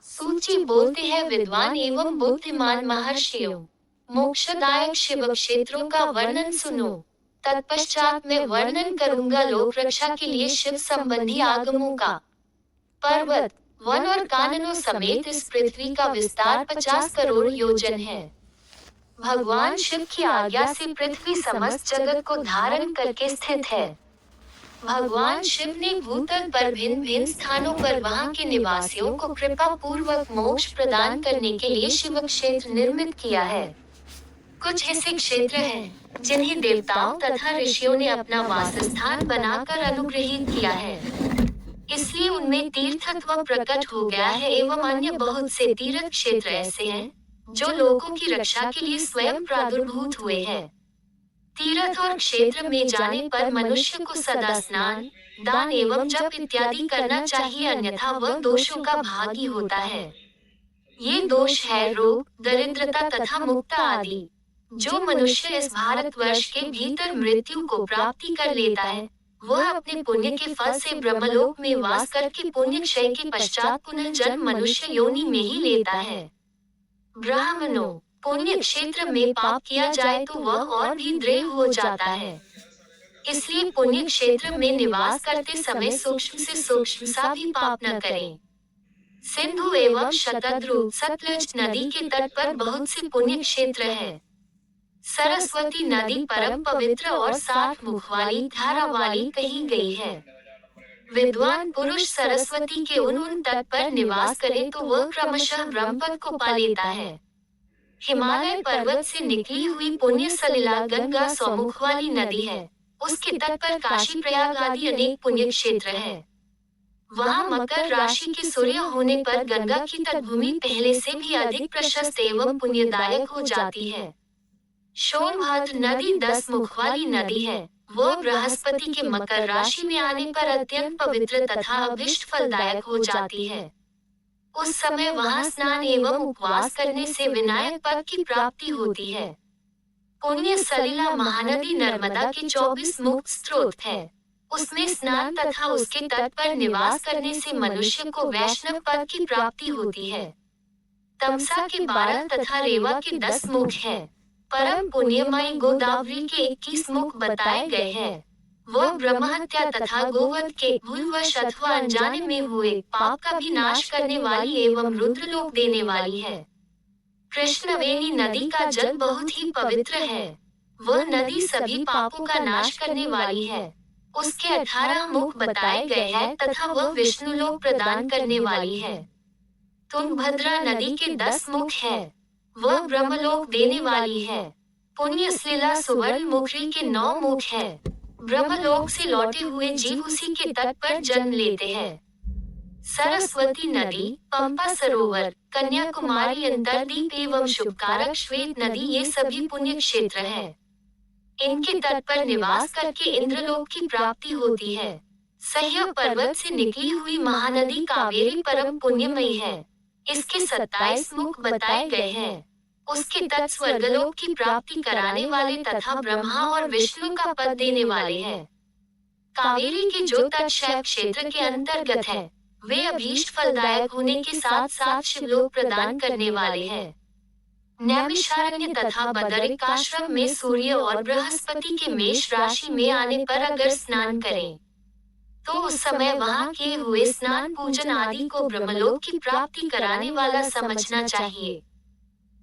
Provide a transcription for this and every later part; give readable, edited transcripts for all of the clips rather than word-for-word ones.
सूची बोलते हैं विद्वान एवं बुद्धिमान महर्षियों। मोक्षदायक शिव क्षेत्रों का वर्णन सुनो। तत्पश्चात मैं वर्णन करूंगा लोक रक्षा के लिए शिव संबंधी आगमों का। पर्वत, वन और काननों समेत इस पृथ्वी का विस्तार 50 करोड़ योजन है। भगवान शिव की आज्ञा से पृथ्वी समस्त जगत को धारण करके स्थित है। भगवान शिव ने भूतल पर भिन्न भिन्न स्थानों पर वहां के निवासियों को कृपा पूर्वक मोक्ष प्रदान करने के लिए शिव क्षेत्र निर्मित किया है। कुछ ऐसे क्षेत्र हैं जिन्हें देवताओं तथा ऋषियों ने अपना वासस्थान बनाकर अनुग्रहित किया है, इसलिए उनमें तीर्थत्व प्रकट हो गया है। एवं अन्य बहुत से तीर्थ क्षेत्र ऐसे हैं जो लोगों की रक्षा के लिए स्वयं प्रादुर्भूत हुए हैं। तीर्थ और क्षेत्र में जाने पर मनुष्य को सदा स्नान, दान एवं जप इत्यादि करना चाहिए, अन्यथा वह दोषों का भागी होता है। ये दोष है रोग, दरिद्रता तथा मुक्ता आदि। जो मनुष्य इस भारतवर्ष के भीतर मृत्यु को प्राप्ति कर लेता है, वह अपने पुण्य के फल से ब्रह्मलोक में वास करके पुण्य क्षय के पश्चात पुनः जन्म मनुष्य योनि में ही लेता है। ब्राह्मणों, पुण्य क्षेत्र में पाप किया जाए तो वह और भी दृढ़ हो जाता है, इसलिए पुण्य क्षेत्र में निवास करते समय सूक्ष्म से सूक्ष्म सा भी पाप न करें। सिंधु एवं शतद्रु सतलज नदी के तट पर बहुत से पुण्य क्षेत्र है। सरस्वती नदी परम पवित्र और 60 मुख वाली धारा वाली कही गई है। विद्वान पुरुष सरस्वती के उन तट पर निवास करे तो वह क्रमशः ब्रह्मपद को पा लेता है। हिमालय पर्वत से निकली हुई पुण्य सलिला गंगा 100 मुख वाली नदी है। उसके तट पर काशी प्रयाग आदि अनेक पुण्य क्षेत्र है। वहाँ मकर राशि के सूर्य होने पर गंगा की तटभूमि पहले से भी अधिक प्रशस्त एवं पुण्यदायक हो जाती है। सोनभद्र नदी 10 मुख वाली नदी है। वह बृहस्पति के मकर राशि में आने पर अत्यंत पवित्र तथा अभीष्ट फलदायक हो जाती है। उस समय वहां स्नान एवं उपवास करने से विनायक पद की प्राप्ति होती है। पुण्य सलिला महानदी नर्मदा के 24 मुख स्रोत है। उसमें स्नान तथा उसके तट पर निवास करने से मनुष्य को वैष्णव पद की प्राप्ति होती है। तमसा के 12 तथा रेवा के 10 मुख है। परम पुण्यमयी गोदावरी के 21 मुख बताए गए हैं। वह ब्रह्महत्या तथा गोवध के भूलवश अथवा अनजाने में हुए पाप का भी नाश करने वाली एवं रुद्रलोक देने वाली है। कृष्णवेणी नदी का जल बहुत ही पवित्र है। वह नदी सभी पापों का नाश करने वाली है। उसके 18 मुख बताए गए हैं तथा वह विष्णुलोक प्रदान करने वाली है। तुंगभद्रा नदी के 10 मुख है। वह ब्रह्मलोक देने वाली है। पुण्य सलिला सुवर्ण मुखरी के 9 मुख है। ब्रह्मलोक से लौटे हुए जीव उसी के तट पर जन्म लेते हैं। सरस्वती नदी, पंपा सरोवर, कन्याकुमारी अंतरदीप एवं शुभकारक श्वेत नदी ये सभी पुण्य क्षेत्र है। इनके तट पर निवास करके इंद्रलोक की प्राप्ति होती है। सह्य पर्वत से निकली हुई महानदी कावेरी परम पुण्यमयी है। इसके 27 मुख बताए गए हैं। उसके तट स्वर्गलोक की प्राप्ति कराने वाले तथा ब्रह्मा और विष्णु का पद देने वाले हैं। कावेरी के जो तट शैव क्षेत्र के अंतर्गत है, वे अभीष्ट फलदायक होने के साथ साथ शिवलोक प्रदान करने वाले हैं। नैमिषारण्य तथा बदरिक आश्रम में सूर्य और बृहस्पति के मेष राशि में आने पर अगर स्नान करें, तो उस समय वहां किए हुए स्नान पूजन आदि को ब्रह्मलोक की प्राप्ति कराने वाला समझना चाहिए।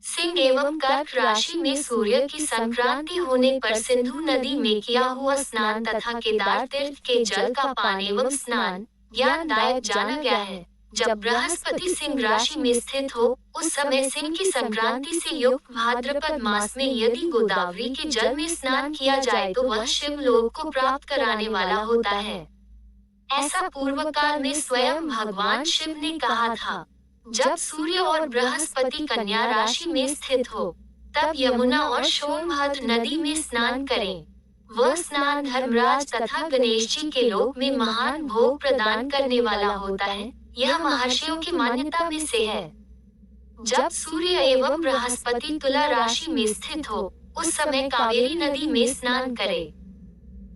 सिंह एवं कर्क राशि में सूर्य की संक्रांति होने पर सिंधु नदी में किया हुआ स्नान तथा केदार तीर्थ के जल का पान एवं स्नान ज्ञानदायक जाना गया है। जब बृहस्पति सिंह राशि में स्थित हो, उस समय सिंह की संक्रांति से युक्त भाद्रपद मास में यदि गोदावरी के जल में स्नान किया जाए तो वह शिवलोक को प्राप्त कराने वाला होता है। ऐसा पूर्व काल में स्वयं भगवान शिव ने कहा था। जब सूर्य और बृहस्पति कन्या राशि में स्थित हो, तब यमुना और सोनभद्र नदी में स्नान करें। वह स्नान धर्मराज तथा गणेश जी के लोक में महान भोग प्रदान करने वाला होता है। यह महर्षियों की मान्यता में से है। जब सूर्य एवं बृहस्पति तुला राशि में स्थित हो, उस समय कावेरी नदी में स्नान करे।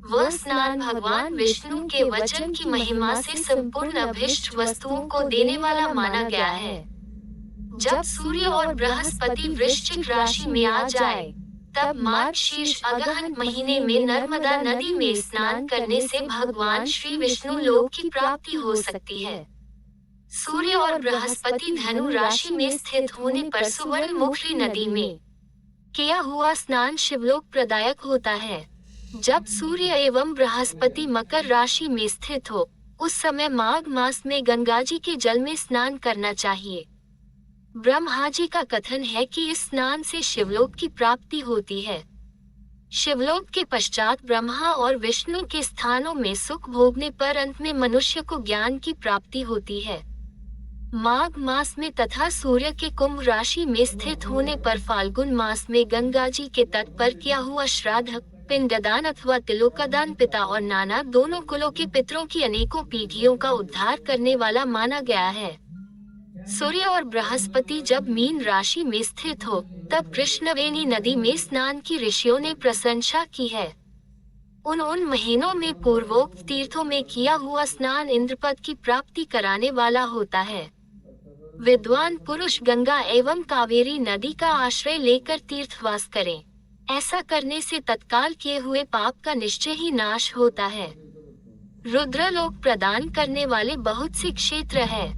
वह स्नान भगवान विष्णु के वचन की महिमा से संपूर्ण अभीष्ट वस्तुओं को देने वाला माना गया है। जब सूर्य और बृहस्पति वृश्चिक राशि में आ जाए, तब मार्गशीर्ष अगहन महीने में नर्मदा नदी में स्नान करने से भगवान श्री विष्णु लोक की प्राप्ति हो सकती है। सूर्य और बृहस्पति धनु राशि में स्थित होने पर सुवर्णमुखी नदी में किया हुआ स्नान शिवलोक प्रदायक होता है। जब सूर्य एवं बृहस्पति मकर राशि में स्थित हो, उस समय माघ मास में गंगा जी के जल में स्नान करना चाहिए। ब्रह्मा जी का कथन है कि इस स्नान से शिवलोक की प्राप्ति होती है। शिवलोक के पश्चात ब्रह्मा और विष्णु के स्थानों में सुख भोगने पर अंत में मनुष्य को ज्ञान की प्राप्ति होती है। माघ मास में तथा सूर्य के कुंभ राशि में स्थित होने पर फाल्गुन मास में गंगा जी के तट पर किया हुआ श्राद्ध, पिंडदान अथवा तिलोकादान पिता और नाना दोनों कुलों के पितरों की अनेकों पीढ़ियों का उद्धार करने वाला माना गया है। सूर्य और बृहस्पति जब मीन राशि में स्थित हो, तब कृष्णवेणी नदी में स्नान की ऋषियों ने प्रशंसा की है। उन महीनों में पूर्वोक्त तीर्थों में किया हुआ स्नान इंद्रपद की प्राप्ति कराने वाला होता है। विद्वान पुरुष गंगा एवं कावेरी नदी का आश्रय लेकर तीर्थवास करें। ऐसा करने से तत्काल किए हुए पाप का निश्चय ही नाश होता है। रुद्रलोक प्रदान करने वाले बहुत से क्षेत्र है।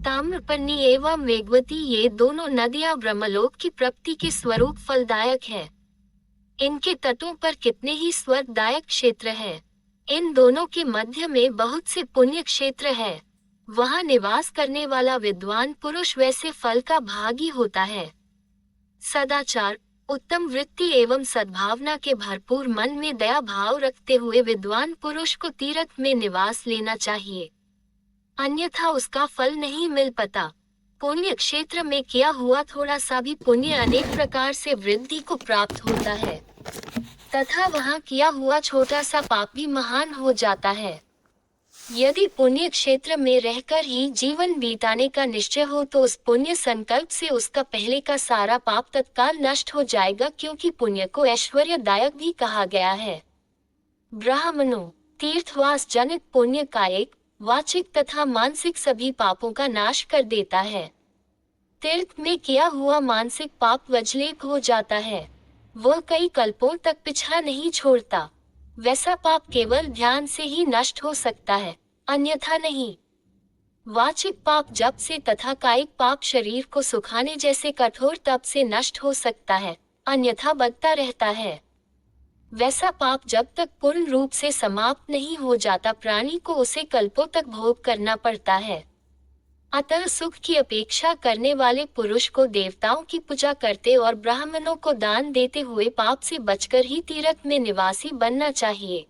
ताम्रपर्णी एवं वेगवती ये दोनों नदियां ब्रह्मलोक की प्राप्ति के स्वरूप फलदायक है। इनके तटों पर कितने ही स्वर्गदायक क्षेत्र है। इन दोनों के मध्य में बहुत से पुण्य क्षेत्र है। वहां निवास करने वाला विद्वान पुरुष वैसे फल का भागी होता है। सदाचार, उत्तम वृत्ति एवं सद्भावना के भरपूर मन में दया भाव रखते हुए विद्वान पुरुष को तीर्थ में निवास लेना चाहिए, अन्यथा उसका फल नहीं मिल पाता। पुण्य क्षेत्र में किया हुआ थोड़ा सा भी पुण्य अनेक प्रकार से वृद्धि को प्राप्त होता है, तथा वहां किया हुआ छोटा सा पाप भी महान हो जाता है। यदि पुण्य क्षेत्र में रहकर ही जीवन बिताने का निश्चय हो तो उस पुण्य संकल्प से उसका पहले का सारा पाप तत्काल नष्ट हो जाएगा, क्योंकि पुण्य को ऐश्वर्यदायक भी कहा गया है। ब्राह्मणों, तीर्थवास जनित पुण्य कायिक, वाचिक तथा मानसिक सभी पापों का नाश कर देता है। तीर्थ में किया हुआ मानसिक पाप वज्लेप हो जाता है, वह कई कल्पों तक पीछा नहीं छोड़ता। वैसा पाप केवल ध्यान से ही नष्ट हो सकता है, अन्यथा नहीं। वाचिक पाप जप से तथा कायिक पाप शरीर को सुखाने जैसे कठोर तप से नष्ट हो सकता है, अन्यथा बदता रहता है। वैसा पाप जब तक पूर्ण रूप से समाप्त नहीं हो जाता, प्राणी को उसे कल्पों तक भोग करना पड़ता है। अतः सुख की अपेक्षा करने वाले पुरुष को देवताओं की पूजा करते और ब्राह्मणों को दान देते हुए पाप से बचकर ही तीर्थ में निवासी बनना चाहिए।